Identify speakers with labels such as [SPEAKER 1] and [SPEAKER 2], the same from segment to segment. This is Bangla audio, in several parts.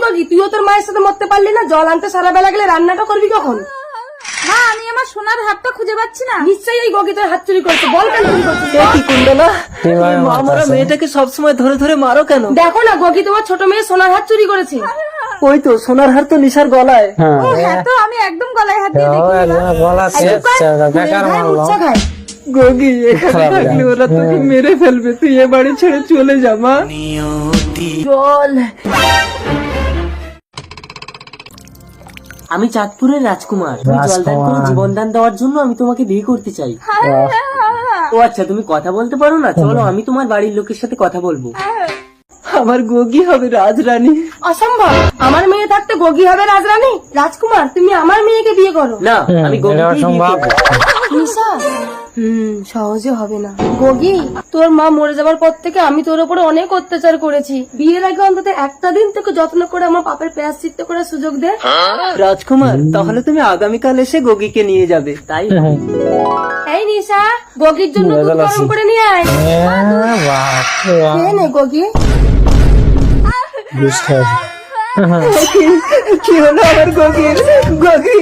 [SPEAKER 1] গগি, তুইও তোর মায়ের সাথে মরতে পারলি না? জল আনতে সারা বেলা গেলে রান্নাটা করবি কখন?
[SPEAKER 2] মা আমি আমার সোনার হাতটা খুঁজে পাচ্ছি না।
[SPEAKER 1] নিশ্চয়ই এই গগি তোর হাত চুরি করছে। বল কেন চুরি করছিস?
[SPEAKER 3] কি কুণ্ডলা, মা মারা মেয়েটাকে সবসময় ধরে ধরে মারো কেন?
[SPEAKER 1] দেখো না গগি তোমার ছোট মেয়ে সোনার হাত চুরি করেছে।
[SPEAKER 3] ওই তো সোনার হার তো নিশার গলায়।
[SPEAKER 2] ও হ্যাঁ তো আমি একদম গলায় হাত দিয়ে দেখি।
[SPEAKER 1] উচ্চা খায়।
[SPEAKER 3] গগি এখানে থাকলে ওরা তোকে মেরে ফেলবে, তুই এ বাড়ি ছেড়ে চলে যা মা।
[SPEAKER 1] জল।
[SPEAKER 4] আমি চাঁদপুরের রাজকুমার, তুমি জলদান করে জীবনদান দেওয়ার জন্য আমি তোমাকে বিয়ে করতে চাই। ও আচ্ছা, তুমি কথা বলতে পারো না? চলো আমি তোমার বাড়ির লোকের সাথে কথা বলবো।
[SPEAKER 3] আমার গগি হবে রাজরানী।
[SPEAKER 1] অসম্ভব, আমার মেয়ে থাকতে গগি হবে রাজরানী? রাজকুমার তুমি আমার মেয়েকে বিয়ে করো।
[SPEAKER 4] না, আমি গগিকেই বিয়ে করবো।
[SPEAKER 1] নিশা, সহজে হবে না। গগি, তোর মা মরে যাবার পর থেকে আমি তোর উপরে অনেক অত্যাচার করেছি। বিয়ের আগে অন্তত একটা দিন তোকে যত্ন করে আমার পাপের প্রায়শ্চিত্ত করার সুযোগ দে।
[SPEAKER 3] রাজকুমার, তাহলে তুমি আগামীকাল এসে গগিকে নিয়ে যাবে।
[SPEAKER 4] তাই
[SPEAKER 1] এই নিশা, গগির জন্য দুধ গরম করে নিয়ে আয়। খেয়ে নে গগি।
[SPEAKER 3] কি হলো আমার গগির? গগি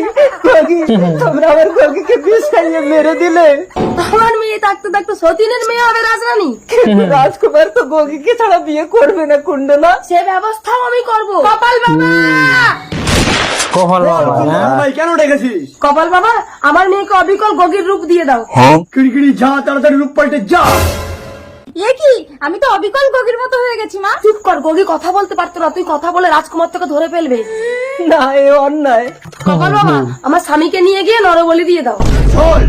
[SPEAKER 3] গগি, তোমরা আমার গগিকে বিষ খাইয়ে মেরে দিলে।
[SPEAKER 1] আমার মেয়ে থাকতে থাকতে সতীনের মেয়ে হবে রাজরানী।
[SPEAKER 3] কিন্তু রাজকুমার তো গগিকে ছাড়া বিয়ে করবে না কুণ্ডলা।
[SPEAKER 1] সে ব্যবস্থাও আমি করবো। কপাল বাবা,
[SPEAKER 5] কেন ডেকেছিস?
[SPEAKER 1] কপাল বাবা, আমার মেয়েকে অবিকল গগির রূপ দিয়ে দাও।
[SPEAKER 5] কিড়িকিড়ি যা, তাড়াতাড়ি রূপ পাল্টে যা।
[SPEAKER 2] এ কি, আমি তো অবিকল গগির মতো হয়ে গেছি মা।
[SPEAKER 1] চুপ কর, গগি কথা বলতে পারতো না। তুই কথা বলে রাজকুমার তোকে ধরে ফেলবে।
[SPEAKER 3] না, এ অন্যায়।
[SPEAKER 1] কপাল বাবা, আমার স্বামীকে নিয়ে গিয়ে নরবলি দিয়ে দাও।
[SPEAKER 5] চল,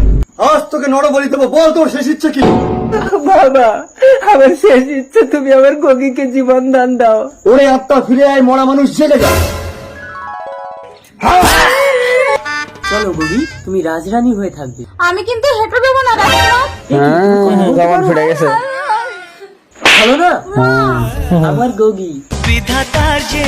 [SPEAKER 5] আজ তোকে নরবলি দেবো। বল তোর শেষ ইচ্ছে কি?
[SPEAKER 3] বাবা, আমার শেষ ইচ্ছে তুমি আমার গগিকে জীবন দান দাও।
[SPEAKER 5] ওরে আত্মা ফিরে আয়, মরা মানুষ জেগে যা।
[SPEAKER 4] চলো গগি, তুমি রাজরানী হয়ে থাকবে।
[SPEAKER 2] আমি কিন্তু হেঁটে দেবো না রাজকুমার।
[SPEAKER 4] ভালো না আমার গগি?
[SPEAKER 6] বিধাতার যে